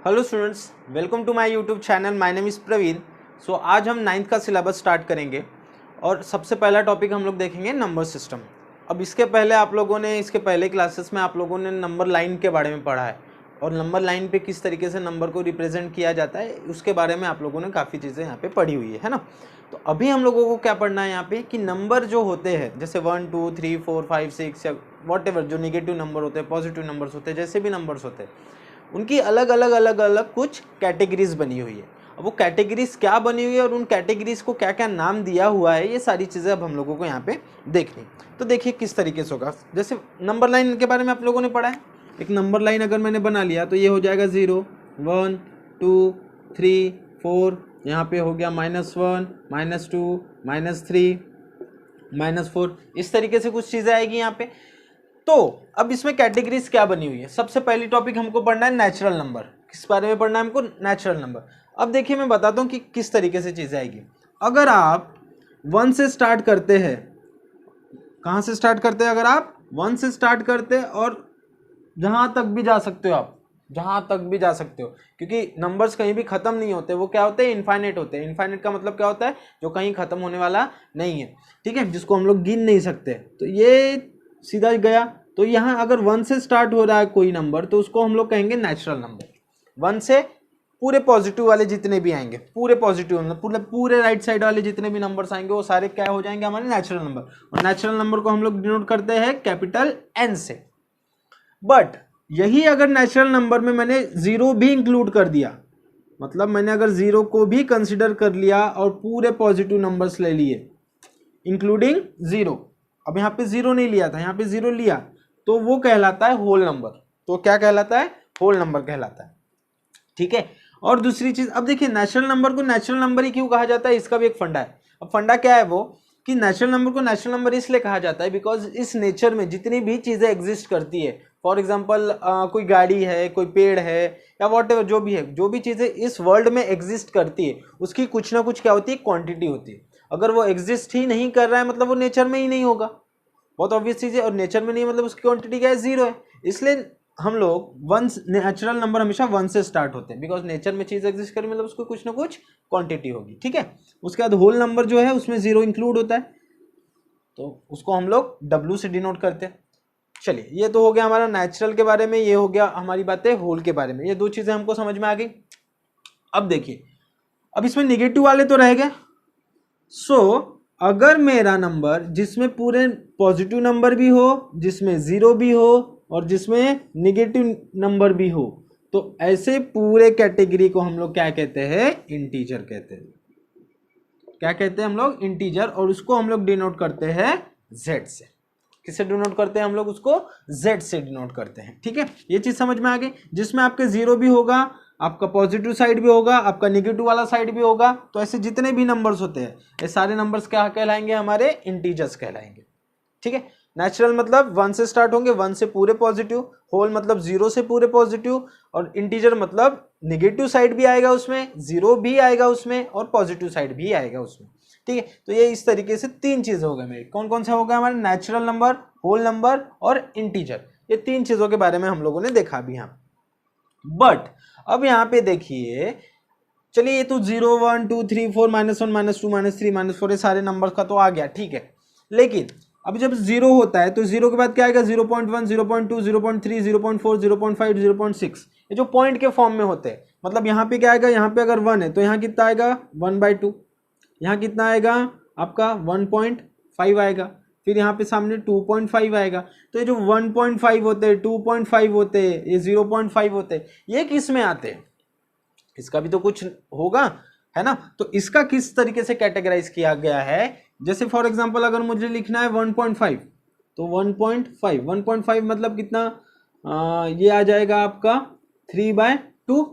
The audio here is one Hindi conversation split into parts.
Hello students, welcome to my YouTube channel. My name is Praveen. So आज हम 9th का सिलेबस स्टार्ट करेंगे और सबसे पहला टॉपिक हम लोग देखेंगे नंबर सिस्टम। अब इसके पहले आप लोगों ने इसके पहले क्लासेस में आप लोगों ने नंबर लाइन के बारे में पढ़ा है और नंबर लाइन पे किस तरीके से नंबर को रिप्रेजेंट किया जाता है उसके बारे में आप लोगों ने काफ़ी चीज़ें यहाँ पे पढ़ी हुई है ना। तो अभी हम लोगों को क्या पढ़ना है यहाँ पे कि नंबर जो होते हैं जैसे 1 2 3 4 5 6 या वॉट एवर जो निगेटिव नंबर होते हैं, पॉजिटिव नंबर्स होते हैं, जैसे भी नंबर्स होते हैं, उनकी अलग अलग कुछ कैटेगरीज बनी हुई है। अब वो कैटेगरीज क्या बनी हुई है और उन कैटेगरीज को क्या क्या नाम दिया हुआ है, ये सारी चीज़ें अब हम लोगों को यहाँ पे देखनी। तो देखिए किस तरीके से होगा। जैसे नंबर लाइन के बारे में आप लोगों ने पढ़ा है। एक नंबर लाइन अगर मैंने बना लिया तो ये हो जाएगा 0 1 2 3 4, यहाँ पे हो गया -1 -2 -3 -4, इस तरीके से कुछ चीज़ें आएगी यहाँ पे। तो अब इसमें कैटेगरीज क्या बनी हुई है। सबसे पहली टॉपिक हमको पढ़ना है नेचुरल नंबर। किस बारे में पढ़ना है हमको? Natural number. अब देखिए मैं बताता हूँ कि किस तरीके से चीज़ें आएगी। अगर आप 1 से स्टार्ट करते हैं, कहाँ से स्टार्ट करते हैं? अगर आप 1 से स्टार्ट करते हैं और जहाँ तक भी जा सकते हो, आप जहाँ तक भी जा सकते हो, क्योंकि नंबर्स कहीं भी ख़त्म नहीं होते। वो क्या होते हैं? इनफाइनाइट होते हैं। इनफाइनाइट का मतलब क्या होता है? जो कहीं ख़त्म होने वाला नहीं है, ठीक है, जिसको हम लोग गिन नहीं सकते। तो ये सीधा गया। तो यहाँ अगर 1 से स्टार्ट हो रहा है कोई नंबर तो उसको हम लोग कहेंगे नेचुरल नंबर। 1 से पूरे पॉजिटिव वाले जितने भी आएंगे, पूरे पॉजिटिव मतलब पूरे राइट साइड वाले जितने भी नंबर्स आएंगे वो सारे क्या हो जाएंगे? हमारे नेचुरल नंबर। और नेचुरल नंबर को हम लोग डिनोट करते हैं कैपिटल N से। बट यही अगर नेचुरल नंबर में मैंने 0 भी इंक्लूड कर दिया, मतलब मैंने अगर 0 को भी कंसिडर कर लिया और पूरे पॉजिटिव नंबर्स ले लिए इंक्लूडिंग 0, अब यहाँ पे 0 नहीं लिया था, यहाँ पे 0 लिया, तो वो कहलाता है होल नंबर। तो क्या कहलाता है? होल नंबर कहलाता है, ठीक है। और दूसरी चीज, अब देखिए नेचुरल नंबर को नेचुरल नंबर ही क्यों कहा जाता है, इसका भी एक फंडा है। अब फंडा क्या है वो कि नेचुरल नंबर को नेचुरल नंबर इसलिए कहा जाता है बिकॉज इस नेचर में जितनी भी चीजें एग्जिस्ट करती है, फॉर एग्जाम्पल कोई गाड़ी है, कोई पेड़ है, या वॉट एवर जो भी है, जो भी चीजें इस वर्ल्ड में एग्जिस्ट करती है उसकी कुछ ना कुछ क्या होती है? क्वांटिटी होती है। अगर वो एग्जिस्ट ही नहीं कर रहा है मतलब वो नेचर में ही नहीं होगा। बहुत ऑब्वियस चीज है। और नेचर में नहीं है मतलब उसकी क्वांटिटी क्या है? 0 है। इसलिए हम लोग नेचुरल नंबर हमेशा 1 से स्टार्ट होते हैं बिकॉज नेचर में चीज एग्जिस्ट करें मतलब उसको कुछ ना कुछ क्वांटिटी होगी, ठीक है। उसके बाद होल नंबर जो है उसमें 0 इंक्लूड होता है, तो उसको हम लोग W से डिनोट करते हैं। चलिए, ये तो हो गया हमारा नेचुरल के बारे में, ये हो गया हमारी बातें होल के बारे में। ये दो चीजें हमको समझ में आ गई। अब देखिए, अब इसमें निगेटिव वाले तो रह गए। सो अगर मेरा नंबर जिसमें पूरे पॉजिटिव नंबर भी हो, जिसमें 0 भी हो और जिसमें निगेटिव नंबर भी हो, तो ऐसे पूरे कैटेगरी को हम लोग क्या कहते हैं? इंटीजर कहते हैं। क्या कहते हैं हम लोग? इंटीजर। और उसको हम लोग डिनोट करते हैं Z से। किससे डिनोट करते हैं हम लोग? उसको Z से डिनोट करते हैं, ठीक है। ये चीज समझ में आ गई। जिसमें आपके 0 भी होगा, आपका पॉजिटिव साइड भी होगा, आपका निगेटिव वाला साइड भी होगा, तो ऐसे जितने भी नंबर्स होते हैं ये सारे नंबर्स क्या कहलाएंगे? हमारे इंटीजर्स कहलाएंगे, ठीक है। नेचुरल मतलब 1 से स्टार्ट होंगे, 1 से पूरे पॉजिटिव, होल मतलब 0 से पूरे पॉजिटिव, और इंटीजर मतलब निगेटिव साइड भी आएगा उसमें, 0 भी आएगा उसमें और पॉजिटिव साइड भी आएगा उसमें, ठीक है। तो ये इस तरीके से 3 चीजें हो गए मेरे। कौन कौन से हो गए हमारे? नेचुरल नंबर, होल नंबर और इंटीजर। ये 3 चीजों के बारे में हम लोगों ने देखा अभी यहाँ। बट अब यहाँ पे देखिए, चलिए ये तो 0 1 2 3 4 -1 -2 -3 -4 ये सारे नंबर का तो आ गया, ठीक है। लेकिन अब जब 0 होता है तो 0 के बाद क्या आएगा? 0.1 0.2 0.3 0.4 0.5 0.6, ये जो पॉइंट के फॉर्म में होते हैं। मतलब यहाँ पे क्या आएगा? यहाँ पे अगर 1 है तो यहाँ कितना आएगा? 1/2। यहाँ कितना आएगा? आपका 1.5 आएगा। फिर यहाँ पे सामने 2.5 आएगा। तो ये जो 1.5 होते हैं, 2.5 होते हैं, ये 0.5 होते हैं, ये किस में आते हैं? इसका भी तो कुछ होगा, है ना। तो इसका किस तरीके से कैटेगराइज किया गया है? जैसे फॉर एग्जांपल अगर मुझे लिखना है 1.5, तो 1.5 मतलब कितना? ये आ जाएगा आपका 3/2,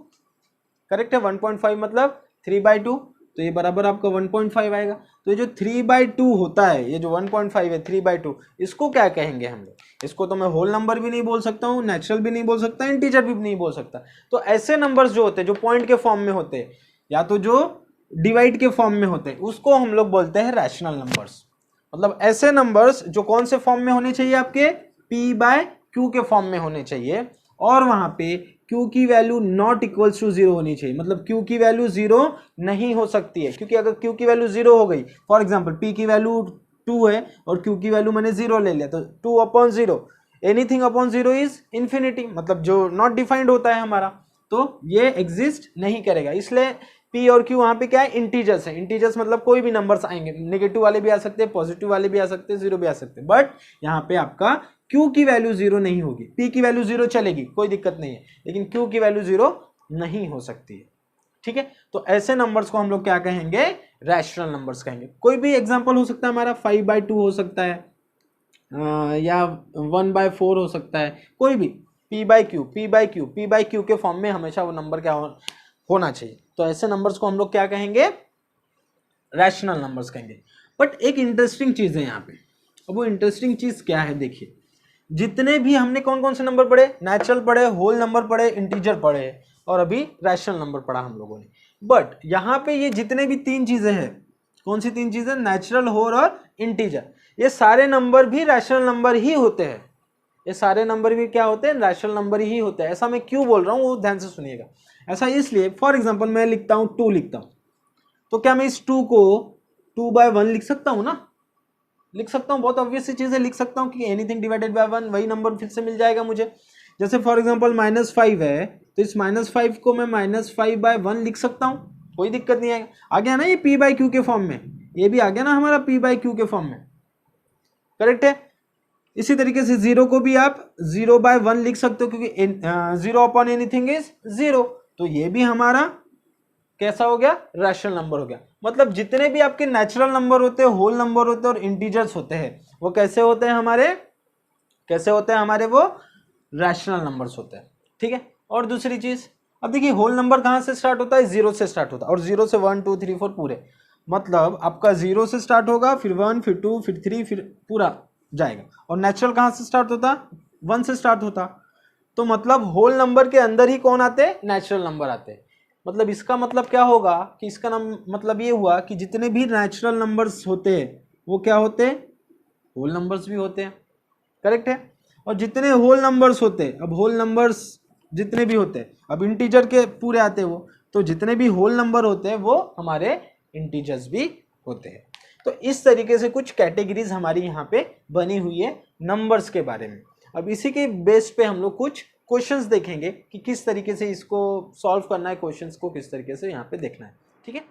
करेक्ट है। 1.5 मतलब 3/2, तो ये बराबर आपका 1.5 आएगा। तो ये जो 3/2 होता है, ये जो 1.5 है 3/2, इसको क्या कहेंगे हम लोग? इसको तो मैं होल नंबर भी नहीं बोल सकता हूँ, नेचुरल भी नहीं बोल सकता, इंटीजर भी नहीं बोल सकता। तो ऐसे नंबर्स जो होते हैं जो पॉइंट के फॉर्म में होते हैं या तो जो डिवाइड के फॉर्म में होते हैं, उसको हम लोग बोलते हैं रैशनल नंबर्स। मतलब ऐसे नंबर्स जो कौन से फॉर्म में होने चाहिए? आपके P/Q के फॉर्म में होने चाहिए, और वहां पे Q की वैल्यू नॉट इक्वल्स टू 0 होनी चाहिए, मतलब Q की वैल्यू 0 नहीं हो सकती है, क्योंकि अगर Q की वैल्यू 0 हो गई, फॉर एग्जांपल P की वैल्यू 2 है और Q की वैल्यू मैंने 0 ले लिया, तो 2/0, एनीथिंग अपॉन 0 इज इन्फिनिटी, मतलब जो नॉट डिफाइंड होता है हमारा, तो ये एग्जिस्ट नहीं करेगा। इसलिए P और Q वहां पे क्या है, इंटीजर्स है। इंटीजर्स मतलब कोई भी नंबर्स आएंगे, नेगेटिव वाले भी आ सकते हैं, पॉजिटिव वाले भी आ सकते हैं, 0 भी आ सकते हैं, बट यहाँ पे आपका Q की वैल्यू 0 नहीं होगी। P की वैल्यू 0 चलेगी, कोई दिक्कत नहीं है, लेकिन Q की वैल्यू 0 नहीं हो सकती है। ठीक है, तो ऐसे नंबर्स को हम लोग क्या कहेंगे, रैशनल नंबर्स कहेंगे। कोई भी एग्जांपल हो सकता है हमारा, 5/2 हो सकता है, या 1/4 हो सकता है, कोई भी P/Q के फॉर्म में हमेशा वो नंबर क्या होना चाहिए। तो ऐसे नंबर्स को हम लोग क्या कहेंगे, रैशनल नंबर्स कहेंगे। बट एक इंटरेस्टिंग चीज है यहाँ पे, अब वो इंटरेस्टिंग चीज क्या है, देखिए जितने भी हमने कौन कौन से नंबर पढ़े, नेचुरल पढ़े, होल नंबर पढ़े, इंटीजर पढ़े, और अभी रैशनल नंबर पढ़ा हम लोगों ने। बट यहाँ पे ये जितने भी 3 चीजें हैं, कौन सी 3 चीजें, नेचुरल, होल और इंटीजर, ये सारे नंबर भी रैशनल नंबर ही होते हैं। ये सारे नंबर भी क्या होते हैं, रैशनल नंबर ही होते हैं। ऐसा मैं क्यों बोल रहा हूँ वो ध्यान से सुनिएगा। ऐसा इसलिए, फॉर एग्जाम्पल मैं लिखता हूँ 2 लिखता हूँ, तो क्या मैं इस 2 को 2/1 लिख सकता हूँ ना, लिख सकता हूँ, बहुत ऑब्वियस सी चीज है, लिख सकता हूँ कि एनीथिंग डिवाइडेड बाय 1 वही नंबर फिर से मिल जाएगा मुझे। जैसे फॉर एग्जांपल -5 है, तो इस -5 को मैं -5/1 लिख सकता हूँ, कोई दिक्कत नहीं आएगा। आ गया ना ये P/Q के फॉर्म में, ये भी आ गया ना हमारा P/Q के फॉर्म में, करेक्ट है। इसी तरीके से 0 को भी आप 0/1 लिख सकते हो, क्योंकि 0 अपॉन एनीथिंग इज 0, तो ये भी हमारा कैसा हो गया, रैशनल नंबर हो गया। मतलब जितने भी आपके नेचुरल नंबर होते हैं, होल नंबर होते हैं और इंटीजर्स होते हैं, वो कैसे होते हैं हमारे, कैसे होते हैं हमारे, वो रैशनल नंबर्स होते हैं। ठीक है, और दूसरी चीज, अब देखिए होल नंबर कहाँ से स्टार्ट होता है, 0 से स्टार्ट होता है, और 0 से 1 2 3 4 पूरे, मतलब आपका 0 से स्टार्ट होगा, फिर 1 फिर 2 फिर 3 फिर पूरा जाएगा। और नेचुरल कहाँ से स्टार्ट होता, 1 से स्टार्ट होता, तो मतलब होल नंबर के अंदर ही कौन आते हैं, नेचुरल नंबर आते हैं। मतलब इसका मतलब क्या होगा कि इसका मतलब ये हुआ कि जितने भी नेचुरल नंबर्स होते हैं वो क्या होते हैं, होल नंबर्स भी होते हैं, करेक्ट है। और जितने होल नंबर्स होते हैं, अब होल नंबर्स जितने भी होते हैं, अब इंटीजर के पूरे आते हैं वो, तो जितने भी होल नंबर होते हैं वो हमारे इंटीजर्स भी होते हैं। तो इस तरीके से कुछ कैटेगरीज हमारी यहाँ पे बनी हुई है नंबर्स के बारे में। अब इसी के बेस पे हम लोग कुछ क्वेश्चंस देखेंगे कि किस तरीके से इसको सॉल्व करना है, क्वेश्चंस को किस तरीके से यहाँ पे देखना है। ठीक है,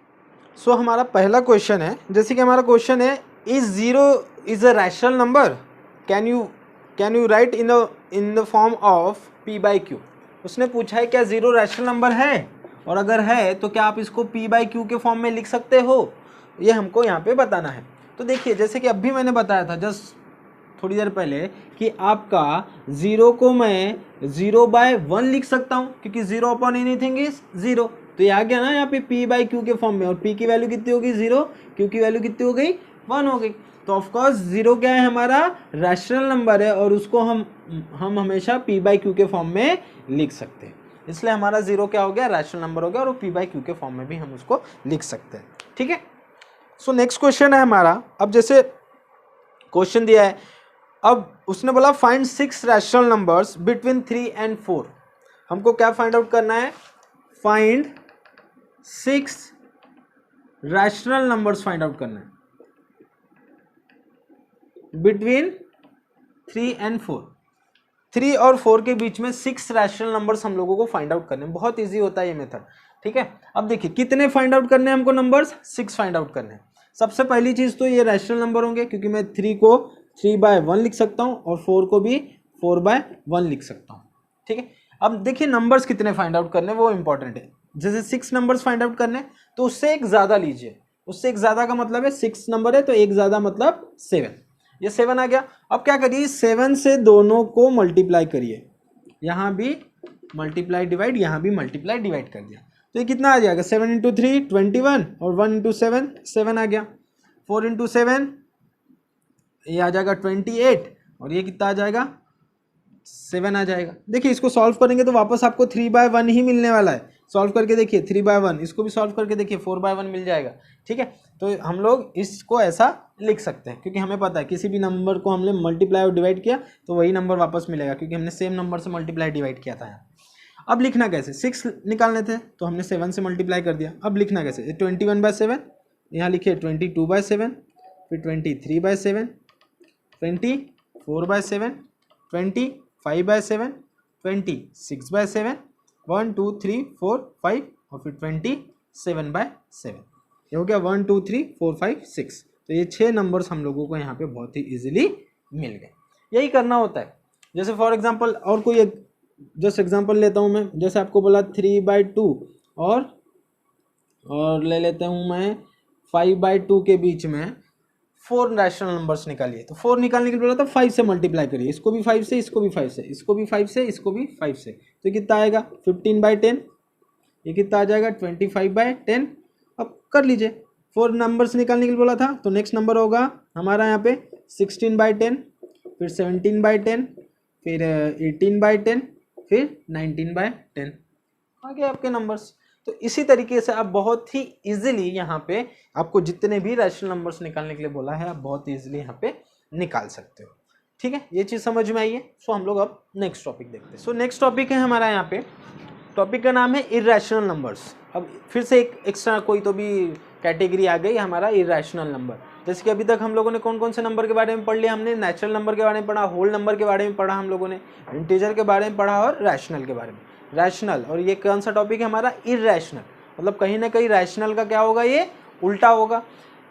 सो हमारा पहला क्वेश्चन है, जैसे कि हमारा क्वेश्चन है, is 0 is a rational number, can you right in the form of P/Q। उसने पूछा है क्या 0 रैशनल नंबर है, और अगर है तो क्या आप इसको P/Q के फॉर्म में लिख सकते हो, ये हमको यहाँ पे बताना है। तो देखिए जैसे कि अभी मैंने बताया था जस्ट थोड़ी देर पहले कि आपका 0 को मैं 0/1 लिख सकता हूँ, क्योंकि 0 अपॉन एनीथिंग इज 0, तो ये आ गया ना यहाँ पे P/Q के फॉर्म में, और P की वैल्यू कितनी हो गई 0, Q की वैल्यू कितनी हो गई 1 हो गई। तो ऑफकोर्स 0 क्या है, हमारा रैशनल नंबर है, और उसको हम हमेशा P/Q के फॉर्म में लिख सकते हैं, इसलिए हमारा 0 क्या हो गया, रैशनल नंबर हो गया, और P/Q के फॉर्म में भी हम उसको लिख सकते हैं। ठीक है, सो नेक्स्ट क्वेश्चन है हमारा, अब जैसे क्वेश्चन दिया है, अब उसने बोला find 6 rational numbers between 3 and 4। हमको क्या फाइंड आउट करना है, find 6 rational numbers find out करना है बिटवीन 3 and 4। 3 और 4 के बीच में 6 रैशनल नंबर्स हम लोगों को फाइंड आउट करने हैं। बहुत इजी होता है ये मेथड। ठीक है, अब देखिए कितने फाइंड आउट करने हैं हमको, नंबर्स 6 फाइंड आउट करने हैं। सबसे पहली चीज तो ये रैशनल नंबर होंगे, क्योंकि मैं 3 को 3/1 लिख सकता हूं और 4 को भी 4/1 लिख सकता हूं। ठीक है, अब देखिए नंबर्स कितने फाइंड आउट करने वो इंपॉर्टेंट है। जैसे 6 नंबर्स फाइंड आउट करने, तो उससे एक ज्यादा लीजिए, उससे एक ज्यादा का मतलब है 6 नंबर है तो एक ज्यादा मतलब 7, ये 7 आ गया। अब क्या करिए, 7 से दोनों को मल्टीप्लाई करिए, यहाँ भी मल्टीप्लाई डिवाइड, यहाँ भी मल्टीप्लाई डिवाइड कर दिया, तो ये कितना आ जाएगा, 7 × 3 21, और 1 × 7 7 आ गया, 4 × 7 ये आ जाएगा 28, और ये कितना आ जाएगा 7 आ जाएगा। देखिए इसको सॉल्व करेंगे तो वापस आपको 3/1 ही मिलने वाला है। सॉल्व करके देखिए 3/1, इसको भी सॉल्व करके देखिए 4/1 मिल जाएगा। ठीक है, तो हम लोग इसको ऐसा लिख सकते हैं, क्योंकि हमें पता है किसी भी नंबर को हमने मल्टीप्लाई और डिवाइड किया तो वही नंबर वापस मिलेगा, क्योंकि हमने सेम नंबर से मल्टीप्लाई डिवाइड किया था यहाँ। अब लिखना कैसे, 6 निकालने थे तो हमने 7 से मल्टीप्लाई कर दिया। अब लिखना कैसे, 21/7, यहाँ लिखिए 22/7, फिर 23/7, 24/7, 25/7, 26/7, 1 2 3 4 5 और फिर 27/7। ये हो गया 1 2 3 4 5 6। तो ये 6 नंबर्स हम लोगों को यहाँ पे बहुत ही इजीली मिल गए। यही करना होता है। जैसे फॉर एग्जांपल और कोई एक जस्ट एग्जांपल लेता हूँ मैं, जैसे आपको बोला 3/2 और ले लेता हूँ मैं 5/2 के बीच में 4 रैशनल नंबर्स निकालिए। तो 4 निकालने के लिए बोला था 5 से मल्टीप्लाई करिए, इसको भी 5 से, इसको भी 5 से, इसको भी 5 से, इसको भी 5 से। तो कितना आएगा 15/10, ये कितना आ जाएगा 25/10। अब कर लीजिए, 4 नंबर्स निकालने के लिए बोला था तो नेक्स्ट नंबर होगा हमारा यहाँ पे 16/10, फिर 17/10, फिर 18/10, फिर 19/10। आ गए आपके नंबर्स। तो इसी तरीके से आप बहुत ही इजीली यहाँ पे आपको जितने भी रैशनल नंबर्स निकालने के लिए बोला है आप बहुत इजीली यहाँ पे निकाल सकते हो। ठीक है, ये चीज़ समझ में आई है। सो हम लोग अब नेक्स्ट टॉपिक देखते हैं। सो नेक्स्ट टॉपिक है हमारा यहाँ पे, टॉपिक का नाम है इर्रेशनल नंबर्स। अब फिर से एक एक्स्ट्रा कोई तो भी कैटेगरी आ गई हमारा इर्रेशनल नंबर। जैसे कि अभी तक हम लोगों ने कौन कौन से नंबर के बारे में पढ़ लिया, हमने नेचुरल नंबर के बारे में पढ़ा, होल नंबर के बारे में पढ़ा, हम लोगों ने इंटीजर के बारे में पढ़ा और रैशनल के बारे में। रैशनल, और ये कौन सा टॉपिक है हमारा, इर्रेशनल, मतलब कहीं ना कहीं रैशनल का क्या होगा, ये उल्टा होगा।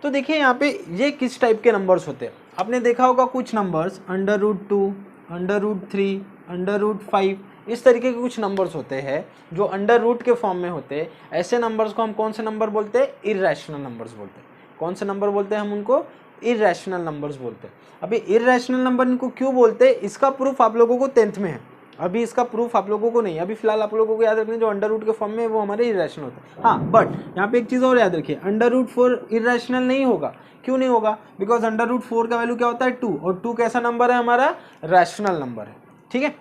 तो देखिए यहाँ पे ये किस टाइप के नंबर्स होते हैं। आपने देखा होगा कुछ नंबर्स √2, √3, √5, इस तरीके के कुछ नंबर्स होते हैं जो अंडर रूट के फॉर्म में होते हैं। ऐसे नंबर्स को हम कौन से नंबर बोलते हैं, इर्रेशनल नंबर्स बोलते हैं। कौन से नंबर बोलते हैं हम उनको, इर्रेशनल नंबर्स बोलते हैं। अभी इर्रेशनल नंबर इनको क्यों बोलते हैं, इसका प्रूफ आप लोगों को 10th में है। अभी इसका प्रूफ आप लोगों को नहीं, अभी फिलहाल आप लोगों को याद रखना जो अंडर रूट के फॉर्म में वो हमारे इर्रेशनल होते हैं। हाँ, बट यहाँ पे एक चीज़ और याद रखिए, √4 इर्रेशनल नहीं होगा। क्यों नहीं होगा, बिकॉज √4 का वैल्यू क्या होता है 2, और 2 कैसा नंबर है हमारा, रैशनल नंबर है। ठीक है,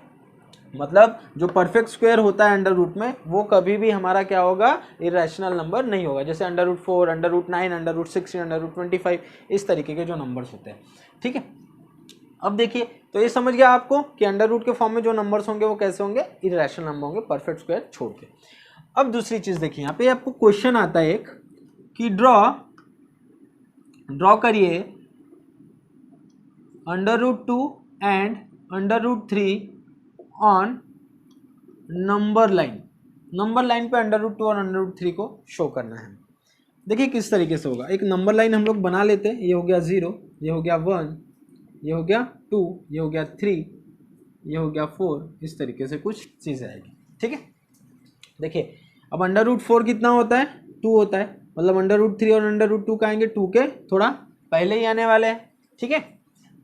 मतलब जो परफेक्ट स्क्वायर होता है अंडर रूट में वो कभी भी हमारा क्या होगा, इर्रेशनल नंबर नहीं होगा। जैसे √4, √9, √16, √25, इस तरीके के जो नंबर्स होते हैं। ठीक है, अब देखिए तो ये समझ गया आपको कि अंडर रूट के फॉर्म में जो नंबर्स होंगे वो कैसे होंगे, इर्रेशनल नंबर होंगे, परफेक्ट स्क्वायर छोड़ के। अब दूसरी चीज देखिए, यहाँ पे आपको क्वेश्चन आता है एक कि ड्रॉ करिए √2 and √3 on number line. Number line पे √2 और √3 को शो करना है। देखिए किस तरीके से होगा, एक नंबर लाइन हम लोग बना लेते हैं। ये हो गया 0, ये हो गया 1, ये हो गया 2, ये हो गया 3, ये हो गया 4, इस तरीके से कुछ चीज़ें आएगी। ठीक है, देखिए अब √4 कितना होता है, 2 होता है, मतलब √3 और √2 का आएंगे 2 के थोड़ा पहले ही आने वाले हैं। ठीक है,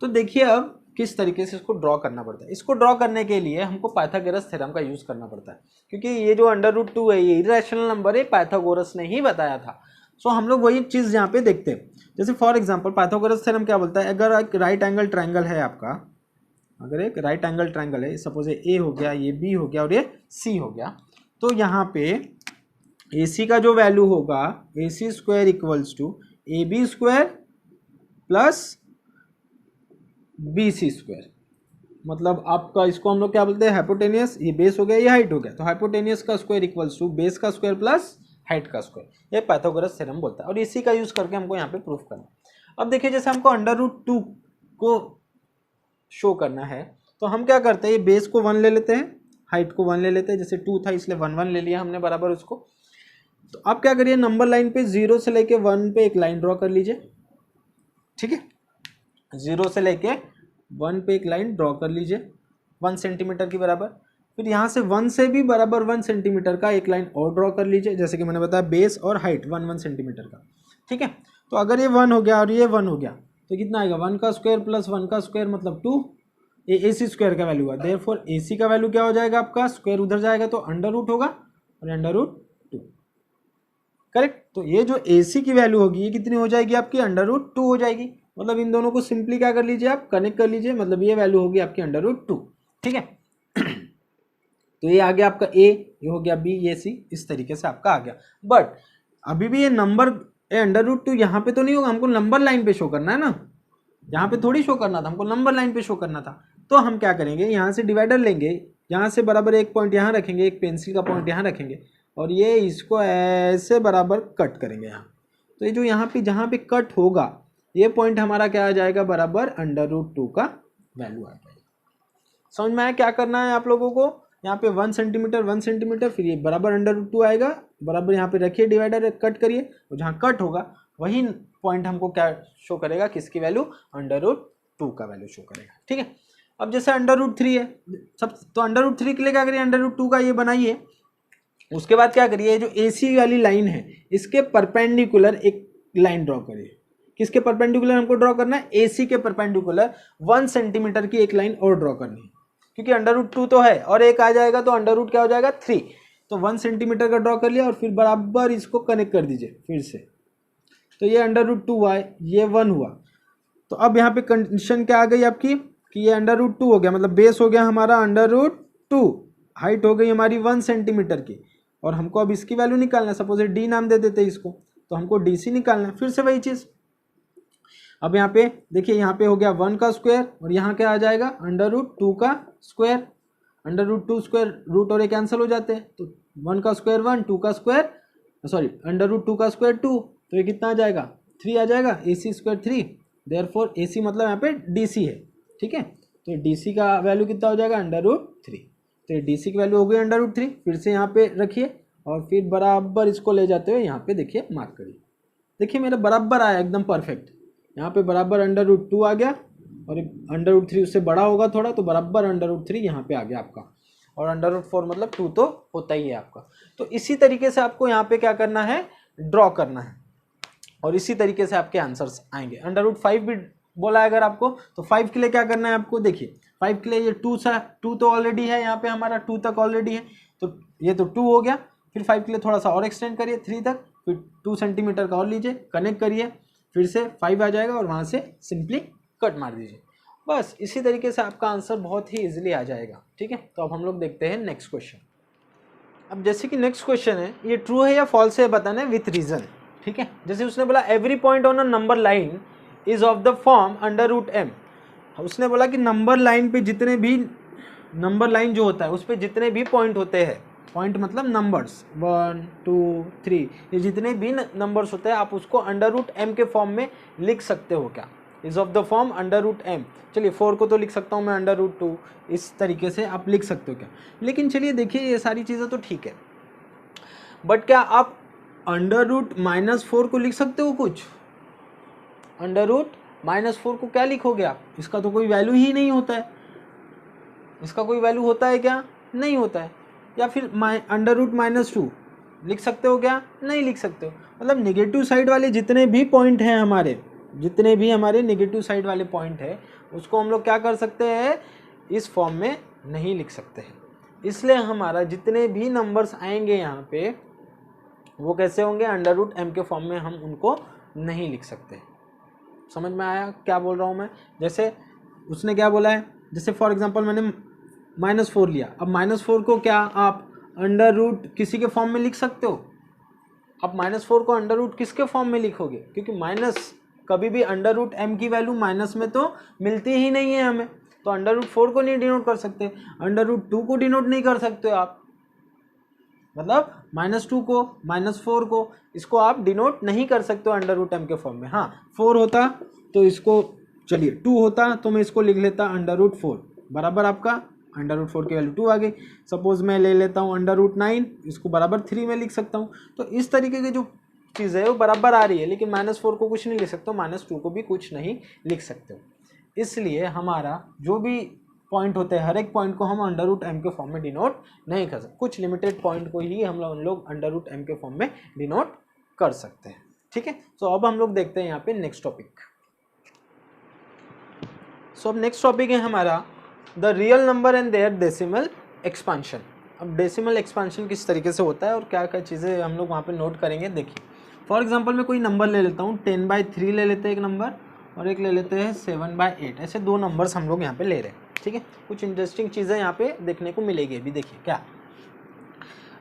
तो देखिए अब किस तरीके से इसको ड्रॉ करना पड़ता है। इसको ड्रॉ करने के लिए हमको पाइथागोरस थ्योरम का यूज़ करना पड़ता है, क्योंकि ये जो √2 है ये इर्रेशनल नंबर है, पाइथागोरस ने ही बताया था। सो हम लोग वही चीज़ यहाँ पे देखते हैं। जैसे फॉर एग्जांपल पाइथागोरस थ्योरम क्या बोलता है, अगर एक राइट एंगल ट्रायंगल है आपका, अगर एक राइट एंगल ट्रायंगल है, सपोज ए हो गया, ये बी हो गया और ये सी हो गया, तो यहाँ पे ए सी का जो वैल्यू होगा AC² = AB² प्लस BC²। मतलब आपका इसको हम लोग क्या बोलते हैं, हाइपोटेनियस, ये बेस हो गया, ये हाइट हो गया, तो हाइपोटेनियस का स्क्वायर = बेस का स्क्वायर प्लस हाइट का स्क्वायर। ये पाइथागोरस थ्योरम बोलता है और इसी का यूज करके हमको यहाँ पे प्रूफ करना है। अब देखिए जैसे हमको √2 को शो करना है तो हम क्या करते हैं, ये बेस को 1 ले लेते हैं, हाइट को 1 ले लेते हैं। जैसे 2 था इसलिए 1 1 ले लिया हमने बराबर उसको। तो आप क्या करिए, नंबर लाइन पे 0 से लेके 1 पे एक लाइन ड्रॉ कर लीजिए। ठीक है, 0 से लेके 1 पे एक लाइन ड्रॉ कर लीजिए 1 सेंटीमीटर की बराबर। फिर यहाँ से 1 से भी बराबर 1 सेंटीमीटर का एक लाइन और ड्रॉ कर लीजिए, जैसे कि मैंने बताया बेस और हाइट 1 1 सेंटीमीटर का। ठीक है, तो अगर ये 1 हो गया और ये 1 हो गया तो कितना आएगा, 1 का स्क्वायर प्लस 1 का स्क्वायर मतलब 2। ये AC² का वैल्यू है, देयरफॉर AC का वैल्यू क्या हो जाएगा आपका, स्क्वायर उधर जाएगा तो अंडर रूट होगा और √2, करेक्ट। तो ये जो AC की वैल्यू होगी ये कितनी हो जाएगी आपकी, √2 हो जाएगी। मतलब इन दोनों को सिंपली क्या कर लीजिए, आप कनेक्ट कर लीजिए, मतलब ये वैल्यू होगी आपकी √2। ठीक है, तो ये आ गया आपका A, ये हो गया B, ये C, इस तरीके से आपका आ गया। बट अभी भी ये नंबर √2 यहाँ पे तो नहीं होगा, हमको नंबर लाइन पे शो करना है ना, यहाँ पे थोड़ी शो करना था, हमको नंबर लाइन पे शो करना था। तो हम क्या करेंगे, यहाँ से डिवाइडर लेंगे, यहाँ से बराबर एक पॉइंट यहाँ रखेंगे, एक पेंसिल का पॉइंट यहाँ रखेंगे और ये इसको ऐसे बराबर कट करेंगे यहाँ। तो ये जो यहाँ पे जहाँ पे कट होगा ये पॉइंट हमारा क्या आ जाएगा, बराबर √2 का वैल्यू आ जाएगा। समझ में आया क्या करना है आप लोगों को? यहाँ पे 1 सेंटीमीटर 1 सेंटीमीटर, फिर ये बराबर √2 आएगा, बराबर यहाँ पे रखिए डिवाइडर, कट करिए और जहाँ कट होगा वही पॉइंट हमको क्या शो करेगा, किसकी वैल्यू, √2 का वैल्यू शो करेगा। ठीक है, अब जैसे √3 है सब, तो √3 के लिए क्या करिए, √2 का ये बनाइए। उसके बाद क्या करिए, जो AC वाली लाइन है इसके परपेंडिकुलर एक लाइन ड्रॉ करिए। किसके परपेंडिकुलर हमको ड्रॉ करना है, AC के परपेंडिकुलर 1 सेंटीमीटर की एक लाइन और ड्रॉ करनी है, क्योंकि √2 तो है और एक आ जाएगा तो √ क्या हो जाएगा, 3। तो 1 सेंटीमीटर का ड्रॉ कर लिया और फिर बराबर इसको कनेक्ट कर दीजिए फिर से। तो ये √2 हुआ है, ये 1 हुआ। तो अब यहाँ पे कंडीशन क्या आ गई आपकी कि ये √2 हो गया, मतलब बेस हो गया हमारा √2, हाइट हो गई हमारी 1 सेंटीमीटर की, और हमको अब इसकी वैल्यू निकालना है। सपोज डी नाम दे देते इसको, तो हमको DC निकालना है। फिर से वही चीज़, अब यहाँ पे देखिए, यहाँ पे हो गया 1 का स्क्वायर और यहाँ क्या आ जाएगा, √2 का स्क्वायर। √2 स्क्वायर रूट और ये कैंसिल हो जाते हैं, तो 1 का स्क्वायर 1, 2 का स्क्वायर सॉरी √2 का स्क्वायर 2, तो ये कितना आ जाएगा, 3 आ जाएगा। AC स्क्वायर 3, देयरफॉर AC मतलब यहाँ पे DC है। ठीक है, तो DC का वैल्यू कितना हो जाएगा, √3। तो ये DC की वैल्यू हो गई √3। फिर से यहाँ पे रखिए और फिर बराबर इसको ले जाते हुए यहाँ पे देखिए मार्क करिए। देखिए मेरा बराबर आया एकदम परफेक्ट। यहाँ पे बराबर √2 आ गया और √3 उससे बड़ा होगा थोड़ा, तो बराबर √3 यहाँ पे आ गया आपका, और √4 मतलब 2 तो होता ही है आपका। तो इसी तरीके से आपको यहाँ पे क्या करना है, ड्रॉ करना है, और इसी तरीके से आपके आंसर्स आएंगे। √5 भी बोला है अगर आपको, तो 5 के लिए क्या करना है आपको, देखिए 5 के लिए ये 2 तो ऑलरेडी है, यहाँ पे हमारा 2 तक ऑलरेडी है, तो ये तो 2 हो गया। फिर 5 के लिए थोड़ा सा और एक्सटेंड करिए 3 तक, फिर 2 सेंटीमीटर का और लीजिए, कनेक्ट करिए, फिर से 5 आ जाएगा और वहाँ से सिंपली कट मार दीजिए। बस इसी तरीके से आपका आंसर बहुत ही इजीली आ जाएगा। ठीक है, तो अब हम लोग देखते हैं नेक्स्ट क्वेश्चन। अब जैसे कि नेक्स्ट क्वेश्चन है, ये ट्रू है या फॉल्स है बताना है विथ रीजन। ठीक है, जैसे उसने बोला every point on a number line is of the form √m। उसने बोला कि नंबर लाइन पे जितने भी, नंबर लाइन जो होता है उस पर जितने भी पॉइंट होते हैं, पॉइंट मतलब नंबर्स 1 2 3, ये जितने भी नंबर्स होते हैं आप उसको √m के फॉर्म में लिख सकते हो क्या, is of the form √m। चलिए 4 को तो लिख सकता हूँ मैं √2, इस तरीके से आप लिख सकते हो क्या। लेकिन चलिए देखिए ये सारी चीज़ें तो ठीक है, बट क्या आप √-4 को लिख सकते हो कुछ, √-4 को क्या लिखोगे आप, इसका तो कोई वैल्यू ही नहीं होता है, इसका कोई वैल्यू होता है क्या, नहीं होता है। या फिर √-2 लिख सकते हो क्या, नहीं लिख सकते हो। मतलब नेगेटिव साइड वाले जितने भी पॉइंट हैं हमारे, जितने भी हमारे नेगेटिव साइड वाले पॉइंट है उसको हम लोग क्या कर सकते हैं, इस फॉर्म में नहीं लिख सकते हैं। इसलिए हमारा जितने भी नंबर्स आएंगे यहाँ पे वो कैसे होंगे, √m के फॉर्म में हम उनको नहीं लिख सकते। समझ में आया क्या बोल रहा हूँ मैं। जैसे उसने क्या बोला है, जैसे फॉर एग्जांपल मैंने -4 लिया, अब -4 को क्या आप √ किसी के फॉर्म में लिख सकते हो, आप -4 को √ किसके फॉर्म में लिखोगे, क्योंकि माइनस कभी भी √m की वैल्यू माइनस में तो मिलती ही नहीं है हमें, तो √4 को नहीं डिनोट कर सकते, √2 को डिनोट नहीं कर सकते हो आप, मतलब -2 को -4 को इसको आप डिनोट नहीं कर सकते हो √m के फॉर्म में। हाँ 4 होता तो इसको, चलिए 2 होता तो मैं इसको लिख लेता √4, बराबर आपका √4 की वैल्यू 2 आ गई। सपोज मैं ले लेता हूँ √9, इसको बराबर 3 में लिख सकता हूँ। तो इस तरीके की जो चीज़ है वो बराबर आ रही है, लेकिन -4 को कुछ नहीं लिख सकते हो, -2 को भी कुछ नहीं लिख सकते हो। इसलिए हमारा जो भी पॉइंट होते हैं हर एक पॉइंट को हम √m के फॉर्म में डिनोट नहीं कर सकते, कुछ लिमिटेड पॉइंट को ही हम लोग √m के फॉर्म में डिनोट कर सकते हैं। ठीक है, तो अब हम लोग देखते हैं यहाँ पे नेक्स्ट टॉपिक। सो अब नेक्स्ट टॉपिक है हमारा the real number and their decimal expansion. अब डेसिमल एक्सपांशन किस तरीके से होता है और क्या क्या चीज़ें हम लोग वहाँ पे नोट करेंगे, देखिए फॉर एग्जांपल मैं कोई नंबर ले लेता हूँ, 10/3 ले लेते हैं एक नंबर, और एक ले लेते हैं 7/8, ऐसे दो नंबर्स हम लोग यहाँ पे ले रहे हैं। ठीक है, कुछ इंटरेस्टिंग चीज़ें यहाँ पे देखने को मिलेगी अभी, देखिए क्या।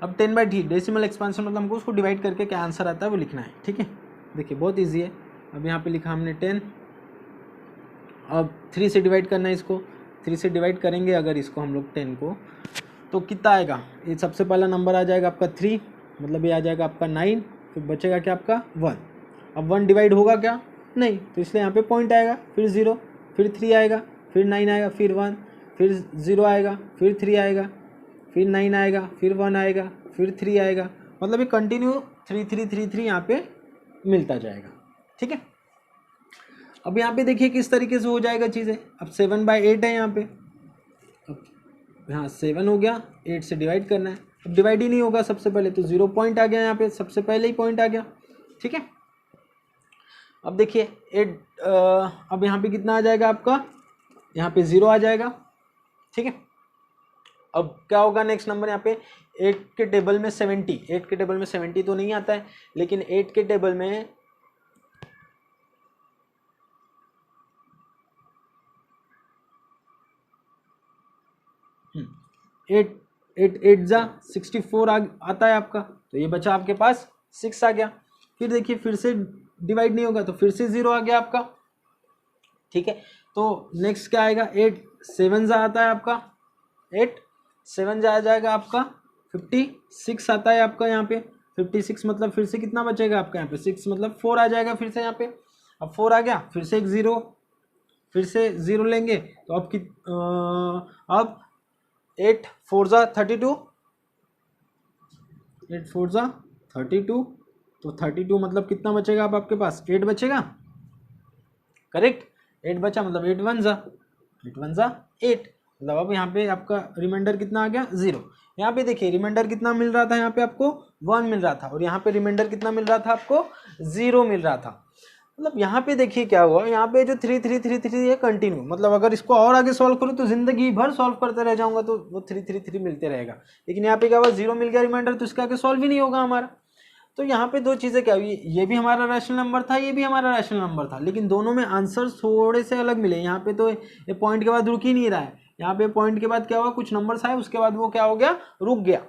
अब 10/3 डेसिमल एक्सपांशन मतलब हमको उसको डिवाइड करके क्या आंसर आता है वो लिखना है। ठीक है, देखिए बहुत ईजी है। अब यहाँ पे लिखा हमने 10, अब 3 से डिवाइड करना है इसको, 3 से डिवाइड करेंगे अगर इसको हम लोग 10 को, तो कितना आएगा, ये सबसे पहला नंबर आ जाएगा आपका 3, मतलब ये आ जाएगा आपका 9, फिर बचेगा क्या आपका 1। अब 1 डिवाइड होगा क्या, नहीं, तो इसलिए यहाँ पे पॉइंट आएगा, फिर 0, फिर 3 आएगा, फिर 9 आएगा, फिर 1, फिर 0 आएगा, फिर 3 आएगा, फिर 9 आएगा, फिर 1 आएगा, फिर 3 आएगा, मतलब ये कंटिन्यू 3 3 3 3 यहाँ पे मिलता जाएगा। ठीक है, अब यहाँ पे देखिए किस तरीके से हो जाएगा चीज़ें। अब 7/8 है यहाँ पे, अब यहाँ 7 हो गया, 8 से डिवाइड करना है, अब डिवाइड ही नहीं होगा सबसे पहले, तो 0 पॉइंट आ गया यहाँ पे, सबसे पहले ही पॉइंट आ गया। ठीक है, अब देखिए 8, अब यहाँ पे कितना आ जाएगा आपका, यहाँ पे 0 आ जाएगा। ठीक है, अब क्या होगा नेक्स्ट नंबर, यहाँ पे 8 के टेबल में 70, 8 के टेबल में 70 तो नहीं आता है, लेकिन 8 के टेबल में 8 जा 64 आता है आपका, तो ये बचा आपके पास 6 आ गया। फिर देखिए फिर से डिवाइड नहीं होगा, तो फिर से 0 आ गया आपका। ठीक है, तो नेक्स्ट क्या आएगा, 8 7 जा आता है आपका, 8 7 जा आ जाएगा आपका 56 आता है आपका यहाँ पे, 56 मतलब फिर से कितना बचेगा आपका यहाँ पे, 6 मतलब 4 आ जाएगा फिर से यहाँ पे। अब 4 आ गया, फिर से एक 0, फिर से 0 लेंगे, तो अब 8 4 जा 32, 8 4 जा 32, तो 32 मतलब कितना बचेगा अब आपके पास, 8 बचेगा, करेक्ट, 8 बचा, मतलब 8 1 जा 8, मतलब अब यहाँ पे आपका रिमाइंडर कितना आ गया, 0। यहाँ पे देखिए रिमाइंडर कितना मिल रहा था, यहाँ पे आपको 1 मिल रहा था, और यहाँ पे रिमाइंडर कितना मिल रहा था आपको, 0 मिल रहा था। मतलब यहाँ पे देखिए क्या हुआ, यहाँ पे जो 3 3 3 3 है कंटिन्यू, मतलब अगर इसको और आगे सॉल्व करूँ तो जिंदगी भर सॉल्व करते रह जाऊंगा, तो वो 3 3 3 मिलते रहेगा। लेकिन यहाँ पे क्या हुआ, 0 मिल गया रिमाइंडर, तो इसका आगे सॉल्व ही नहीं होगा हमारा। तो यहाँ पे दो चीज़ें क्या हुई, ये भी हमारा रैशनल नंबर था, ये भी हमारा रैशनल नंबर था, लेकिन दोनों में आंसर थोड़े से अलग मिले। यहाँ पे तो ये पॉइंट के बाद रुक ही नहीं रहा है, यहाँ पे पॉइंट के बाद क्या हुआ, कुछ नंबर्स आए, उसके बाद वो क्या हो गया, रुक गया।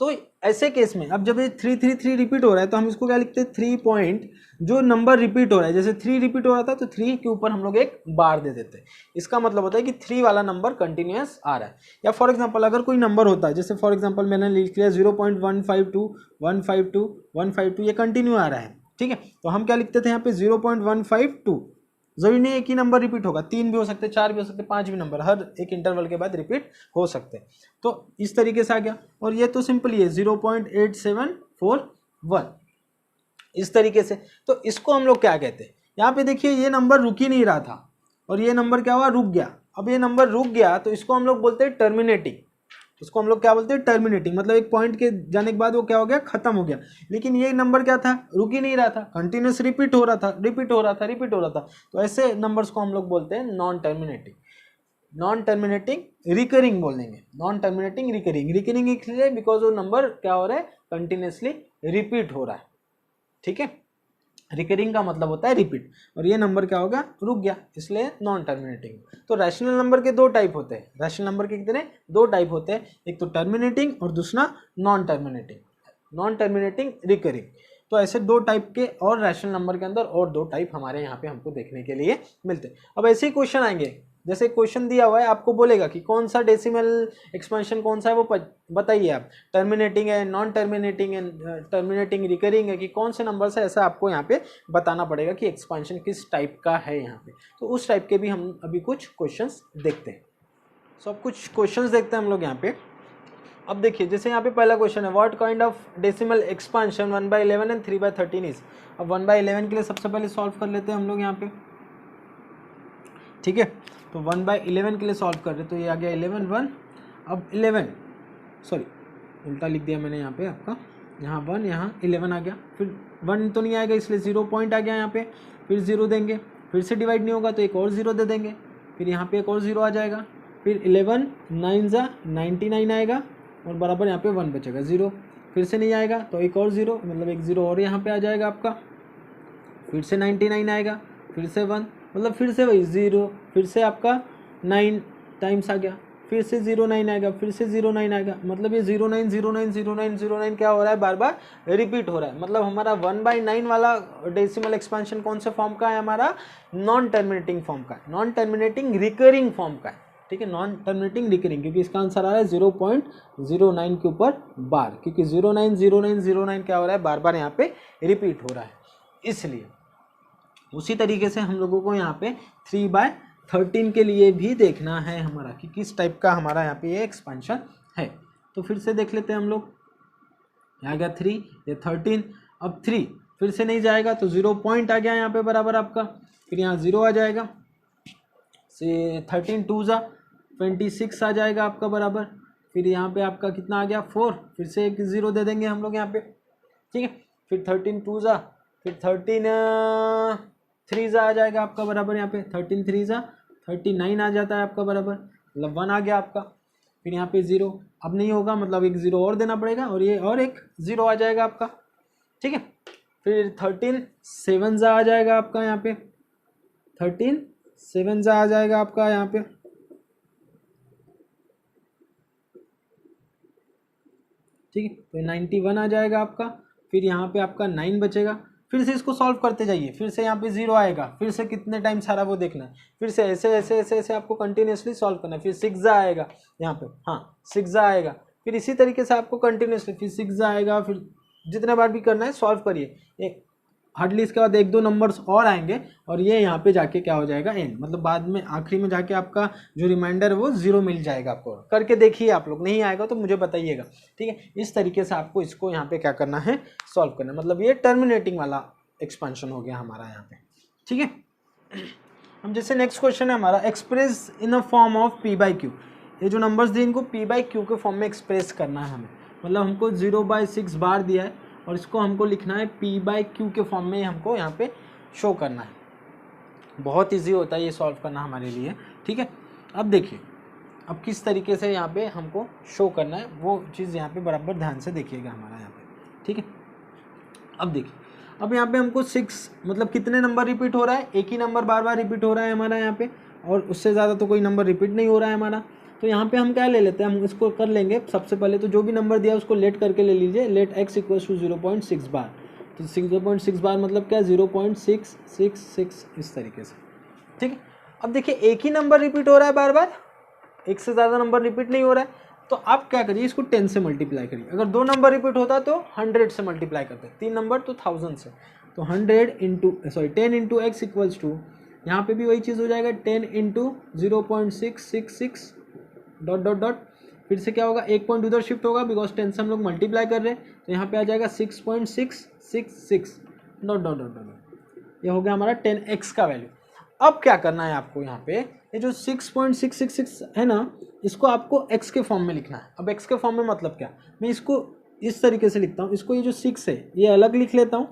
तो ऐसे केस में अब जब ये 3 3 3 रिपीट हो रहा है, तो हम इसको क्या लिखते हैं, 3 पॉइंट जो नंबर रिपीट हो रहा है, जैसे 3 रिपीट हो रहा था तो 3 के ऊपर हम लोग एक बार दे देते हैं। इसका मतलब होता है कि 3 वाला नंबर कंटिन्यूअस आ रहा है। या फॉर एग्जांपल अगर कोई नंबर होता है, जैसे फॉर एग्जांपल मैंने लिख लिया 0.152 152 152, ये कंटिन्यू आ रहा है। ठीक है, तो हम क्या लिखते थे यहाँ पे 0.152, जरूरी नहीं एक ही नंबर रिपीट होगा, 3 भी हो सकते, 4 भी हो सकते, 5 भी नंबर हर एक इंटरवल के बाद रिपीट हो सकते हैं। तो इस तरीके से आ गया, और ये तो सिंपल ही है 0.8741 इस तरीके से। तो इसको हम लोग क्या कहते हैं, यहाँ पे देखिए ये नंबर रुक ही नहीं रहा था, और ये नंबर क्या हुआ, रुक गया। अब ये नंबर रुक गया तो इसको हम लोग बोलते हैं टर्मिनेटिंग, इसको हम लोग क्या बोलते हैं, टर्मिनेटिंग, मतलब एक पॉइंट के जाने के बाद वो क्या हो गया, खत्म हो गया। लेकिन ये नंबर क्या था, रुक ही नहीं रहा था, कंटिन्यूस रिपीट हो रहा था, रिपीट हो रहा था, रिपीट हो रहा था। तो ऐसे नंबर्स को हम लोग बोलते हैं non terminating, non terminating recurring बोल देंगे, नॉन टर्मिनेटिंग रिकरिंग। रिकरिंग इसलिए बिकॉज वो नंबर क्या हो रहा है, कंटिन्यूसली रिपीट हो रहा है। ठीक है, रिकरिंग का मतलब होता है रिपीट, और ये नंबर क्या होगा, रुक गया, इसलिए नॉन टर्मिनेटिंग। तो रैशनल नंबर के दो टाइप होते हैं, रैशनल नंबर के कितने, दो टाइप होते हैं, एक तो टर्मिनेटिंग और दूसरा non terminating, non terminating recurring. तो ऐसे दो टाइप के और रैशनल नंबर के अंदर और दो टाइप हमारे यहाँ पे हमको देखने के लिए मिलते हैं। अब ऐसे ही क्वेश्चन आएंगे, जैसे क्वेश्चन दिया हुआ है, आपको बोलेगा कि कौन सा डेसिमल एक्सपेंशन कौन सा है, वो बताइए आप, टर्मिनेटिंग है, नॉन टर्मिनेटिंग है, टर्मिनेटिंग रिकरिंग है, कि कौन से नंबर से, ऐसा आपको यहाँ पे बताना पड़ेगा कि एक्सपेंशन किस टाइप का है यहाँ पे। तो उस टाइप के भी हम अभी कुछ क्वेश्चंस देखते हैं। सो अब कुछ क्वेश्चंस देखते हैं हम लोग यहाँ पे। अब देखिए जैसे यहाँ पे पहला क्वेश्चन है, what kind of decimal expansion 1/11 and 3/13 is. अब 1/11 के लिए सबसे पहले सॉल्व कर लेते हैं हम लोग यहाँ पे। ठीक है, तो 1/11 के लिए सॉल्व कर रहे, तो ये आ गया 11 1। अब 11 सॉरी उल्टा लिख दिया मैंने यहाँ पे आपका, यहाँ 1 यहाँ 11 आ गया, फिर 1 तो नहीं आएगा इसलिए 0 पॉइंट आ गया यहाँ पे, फिर 0 देंगे, फिर से डिवाइड नहीं होगा तो एक और 0 दे देंगे, फिर यहाँ पे एक और 0 आ जाएगा, फिर 11 9 जा 99 आएगा, और बराबर यहाँ पे 1 बचेगा, 0 फिर से नहीं आएगा तो एक और 0, मतलब एक 0 और यहाँ पे आ जाएगा आपका, फिर से 99 आएगा, फिर से 1, मतलब फिर से वही 0, फिर से आपका 9 टाइम्स आ गया, फिर से 09 आएगा, फिर से 09 आएगा, मतलब ये 09 09 09 09 क्या हो रहा है, बार बार रिपीट हो रहा है। मतलब हमारा 1/9 वाला डेसिमल एक्सपेंशन कौन से फॉर्म का है, हमारा नॉन टर्मिनेटिंग फॉर्म का है, नॉन टर्मिनेटिंग रिकरिंग फॉर्म का है, ठीक है, नॉन टर्मिनेटिंग रिकरिंग, क्योंकि इसका आंसर आ रहा है 0.09 के ऊपर बार, क्योंकि 09 09 09 क्या हो रहा है, बार बार यहाँ पे रिपीट हो रहा है, इसलिए। उसी तरीके से हम लोगों को यहाँ पे 3/13 के लिए भी देखना है हमारा कि किस टाइप का हमारा यहाँ पे ये एक्सपेंशन है। तो फिर से देख लेते हैं हम लोग, यहाँ गया 3, ये 13, अब 3 फिर से नहीं जाएगा तो 0 पॉइंट आ गया यहाँ पे बराबर आपका, फिर यहाँ 0 आ जाएगा, से 13 2 जा 26 आ जाएगा आपका बराबर, फिर यहाँ पे आपका कितना आ गया 4, फिर से एक 0 दे देंगे हम लोग यहाँ पे, ठीक है, फिर 13 2 जा, फिर 13 3 जा आ जाएगा आपका बराबर, यहाँ पे 13 3 जा 39 आ जाता है आपका बराबर, मतलब 1 आ गया आपका, फिर यहाँ पे 0, अब नहीं होगा मतलब एक 0 और देना पड़ेगा और ये और एक 0 आ जाएगा आपका, ठीक है, फिर 13 7 जा आ जाएगा आपका यहाँ पे, 13 7 जा आ जाएगा आपका यहाँ पे, ठीक है, तो 91 आ जाएगा आपका, फिर यहाँ पे आपका 9 बचेगा, फिर से इसको सॉल्व करते जाइए, फिर से यहाँ पे 0 आएगा, फिर से कितने टाइम सारा वो देखना है, फिर से ऐसे ऐसे ऐसे ऐसे आपको कंटिन्यूसली सॉल्व करना है, फिर 6 जा आएगा यहाँ पे, हाँ 6 जा आएगा, फिर इसी तरीके से आपको कंटिन्यूसली फिर 6 जा आएगा, फिर जितने बार भी करना है सॉल्व करिए, एक हार्डली इसके बाद 1-2 नंबर्स और आएंगे और ये यहाँ पे जाके क्या हो जाएगा एंड, मतलब बाद में आखिरी में जाके आपका जो रिमाइंडर है वो 0 मिल जाएगा आपको, करके देखिए आप लोग, नहीं आएगा तो मुझे बताइएगा, ठीक है। इस तरीके से आपको इसको यहाँ पे क्या करना है, सॉल्व करना है, मतलब ये टर्मिनेटिंग वाला एक्सपेंशन हो गया हमारा यहाँ पे, ठीक है। हम जैसे नेक्स्ट क्वेश्चन है हमारा, express in a form of p/q, ये जो नंबर्स दिए इनको p/q के फॉर्म में एक्सप्रेस करना है हमें, मतलब हमको 0/6 बार दिया है और इसको हमको लिखना है p/q के फॉर्म में हमको यहाँ पे शो करना है, बहुत इजी होता है ये सॉल्व करना हमारे लिए, ठीक है। अब देखिए अब किस तरीके से यहाँ पे हमको शो करना है वो चीज़ यहाँ पे बराबर ध्यान से देखिएगा हमारा यहाँ पे, ठीक है। अब देखिए अब यहाँ पे हमको 6 मतलब कितने नंबर रिपीट हो रहा है, एक ही नंबर बार बार रिपीट हो रहा है हमारा यहाँ पे, और उससे ज़्यादा तो कोई नंबर रिपीट नहीं हो रहा है हमारा, तो यहाँ पे हम क्या ले लेते हैं, हम इसको कर लेंगे सबसे पहले, तो जो भी नंबर दिया उसको लेट करके ले लीजिए, लेट x इक्वल्स टू 0.6 बार, तो 0.6 बार मतलब क्या 0.666 इस तरीके से, ठीक है। अब देखिए एक ही नंबर रिपीट हो रहा है बार बार, एक से ज़्यादा नंबर रिपीट नहीं हो रहा है, तो आप क्या करिए इसको 10 से मल्टीप्लाई करिए, अगर 2 नंबर रिपीट होता तो 100 से मल्टीप्लाई करते, 3 नंबर तो 1000 से, तो 10 इंटू x इक्वल्स टू, यहाँ पे भी वही चीज़ हो जाएगा 10 इंटू 0.666 डॉट डॉट डॉट, फिर से क्या होगा, एक पॉइंट उधर शिफ्ट होगा बिकॉज 10 से हम लोग मल्टीप्लाई कर रहे हैं, तो यहाँ पे आ जाएगा 6.666 डॉट डॉट डॉट डॉट, ये हो गया हमारा 10x का वैल्यू। अब क्या करना है आपको यहाँ पे, ये जो 6.666 है ना, इसको आपको x के फॉर्म में लिखना है। अब x के फॉर्म में मतलब क्या, मैं इसको इस तरीके से लिखता हूँ, इसको ये जो 6 है ये अलग लिख लेता हूँ,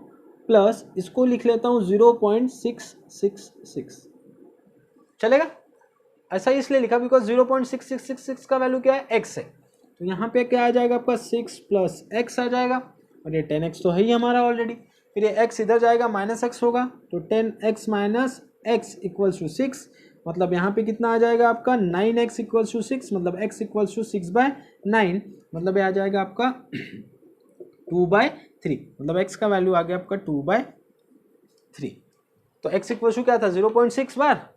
प्लस इसको लिख लेता हूँ 0.666, चलेगा। ऐसा इसलिए लिखा बिकॉज 0.6666 का वैल्यू क्या है, x है, तो यहाँ पे क्या आ जाएगा आपका 6 प्लस x आ जाएगा, और ये 10x तो है ही हमारा ऑलरेडी, फिर ये x इधर जाएगा माइनस x होगा, तो 10x minus x equals to 6, मतलब यहाँ पे कितना आ जाएगा आपका 9x इक्वल्स टू 6, मतलब x इक्वल्स टू 6/9, मतलब ये आ जाएगा आपका 2/3, मतलब x का वैल्यू आ गया आपका 2/3, तो x इक्वल्स टू क्या था 0.6 बार,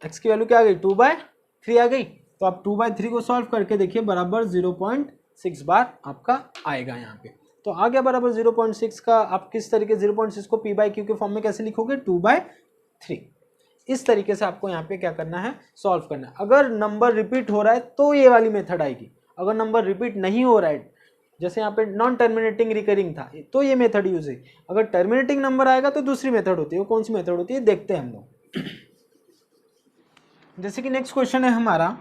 x की वैल्यू क्या आ गई 2/3 आ गई, तो आप 2/3 को सॉल्व करके देखिए बराबर 0.6 बार आपका आएगा यहाँ पे, तो आ गया बराबर 0.6 का। आप किस तरीके 0.6 को p/q के फॉर्म में कैसे लिखोगे 2/3, इस तरीके से आपको यहाँ पे क्या करना है, सॉल्व करना है। अगर नंबर रिपीट हो रहा है तो ये वाली मेथड आएगी, अगर नंबर रिपीट नहीं हो रहा है, जैसे यहाँ पे नॉन टर्मिनेटिंग रिकरिंग था तो ये मेथड यूज है, अगर टर्मिनेटिंग नंबर आएगा तो दूसरी मेथड होती है, वो कौन सी मेथड होती है देखते हैं हम लोग। जैसे कि नेक्स्ट क्वेश्चन है हमारा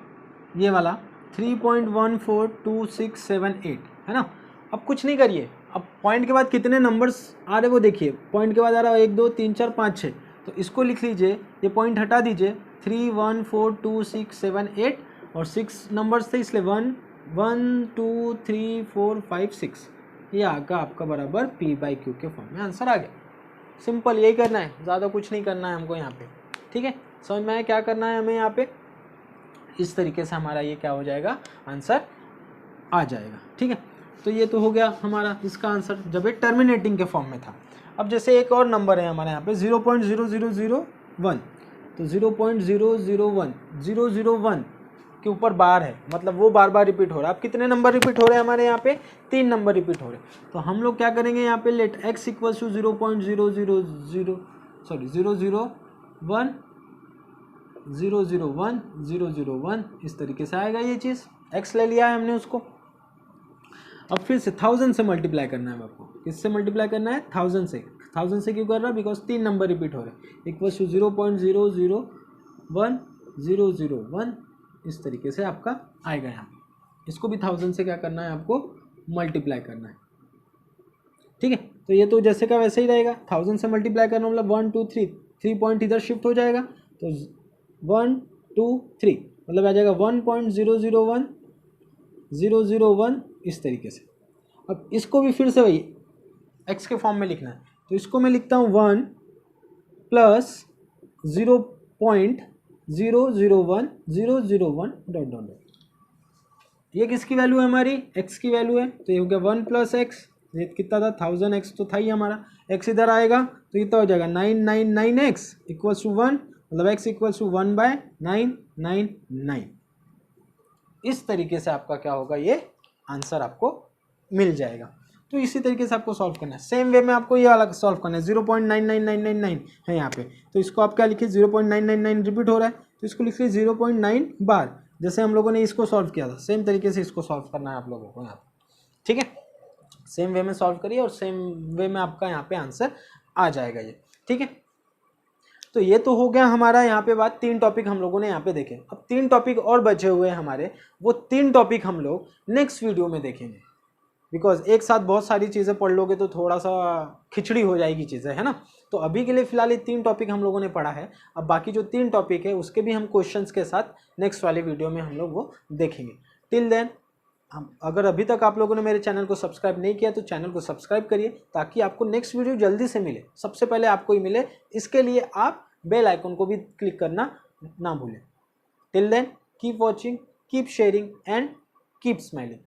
ये वाला 3.142678 है ना। अब कुछ नहीं करिए, अब पॉइंट के बाद कितने नंबर्स आ रहे वो देखिए, पॉइंट के बाद आ रहा है 1 2 3 4 5 6, तो इसको लिख लीजिए, ये पॉइंट हटा दीजिए, 3 1 4 2 6 7 8 और 6 नंबर्स थे इसलिए 1 1 2 3 4 5 6, ये आगा आपका बराबर p/q के फॉर्म में आंसर आ गया। सिंपल यही करना है, ज़्यादा कुछ नहीं करना है हमको यहाँ पे, ठीक है। समझ में आया क्या करना है हमें यहाँ पे, इस तरीके से हमारा ये क्या हो जाएगा, आंसर आ जाएगा। ठीक है, तो ये तो हो गया हमारा इसका आंसर जब ये टर्मिनेटिंग के फॉर्म में था। अब जैसे एक और नंबर है हमारे यहाँ पे 0.0001, तो 0.001 के ऊपर बार है, मतलब वो बार बार रिपीट हो रहा है। अब कितने नंबर रिपीट हो रहे हैं हमारे यहाँ पे, 3 नंबर रिपीट हो रहे हैं। तो हम लोग क्या करेंगे यहाँ पे, लेट x इक्वल्स टू 0.001 इस तरीके से आएगा ये चीज़। x ले लिया है हमने उसको। अब फिर से 1000 से मल्टीप्लाई करना है आपको। किससे मल्टीप्लाई करना है, 1000 से। 1000 से क्यों कर रहा है, बिकॉज 3 नंबर रिपीट हो रहे हैं। इक्वल्स टू 0.001 इस तरीके से आपका आएगा यहाँ पे। इसको भी 1000 से क्या करना है आपको, मल्टीप्लाई करना है। ठीक है, तो ये तो जैसे का वैसे ही रहेगा। 1000 से मल्टीप्लाई करना मतलब 1 2 3 पॉइंट इधर शिफ्ट हो जाएगा, तो 1 2 3 मतलब आ जाएगा 1.001 इस तरीके से। अब इसको भी फिर से वही x के फॉर्म में लिखना है, तो इसको मैं लिखता हूँ 1 प्लस 0.001 डॉट डॉट। ये किसकी वैल्यू है, हमारी x की वैल्यू है। तो ये हो गया 1 प्लस एक्स, ये कितना था 1000x तो था ही हमारा। x इधर आएगा तो कितना हो जाएगा 999x इक्वल्स टू 1, मतलब x इक्वल्स टू 1/999। इस तरीके से आपका क्या होगा, ये आंसर आपको मिल जाएगा। तो इसी तरीके से आपको सॉल्व करना है। सेम वे में आपको ये अलग सॉल्व करना है। 0.99999 है यहाँ पे, तो इसको आप क्या लिखिए, 0.999 रिपीट हो रहा है तो इसको लिखिए 0.9 बार। जैसे हम लोगों ने इसको सॉल्व किया था, सेम तरीके से इसको सॉल्व करना है आप लोगों को यहाँ पे। ठीक है, सेम वे में सॉल्व करिए और सेम वे में आपका यहाँ पे आंसर आ जाएगा ये। ठीक है, तो ये तो हो गया हमारा यहाँ पे बात। 3 टॉपिक हम लोगों ने यहाँ पे देखे। अब 3 टॉपिक और बचे हुए हैं हमारे, वो 3 टॉपिक हम लोग नेक्स्ट वीडियो में देखेंगे। बिकॉज एक साथ बहुत सारी चीज़ें पढ़ लोगे तो थोड़ा सा खिचड़ी हो जाएगी चीज़ें, है ना। तो अभी के लिए फिलहाल ये 3 टॉपिक हम लोगों ने पढ़ा है। अब बाकी जो 3 टॉपिक है उसके भी हम क्वेश्चंस के साथ नेक्स्ट वाले वीडियो में हम लोग वो देखेंगे। टिल देन, अगर अभी तक आप लोगों ने मेरे चैनल को सब्सक्राइब नहीं किया तो चैनल को सब्सक्राइब करिए, ताकि आपको नेक्स्ट वीडियो जल्दी से मिले, सबसे पहले आपको ही मिले। इसके लिए आप बेल आइकन को भी क्लिक करना ना भूलें। Till then, keep watching, keep sharing and keep smiling.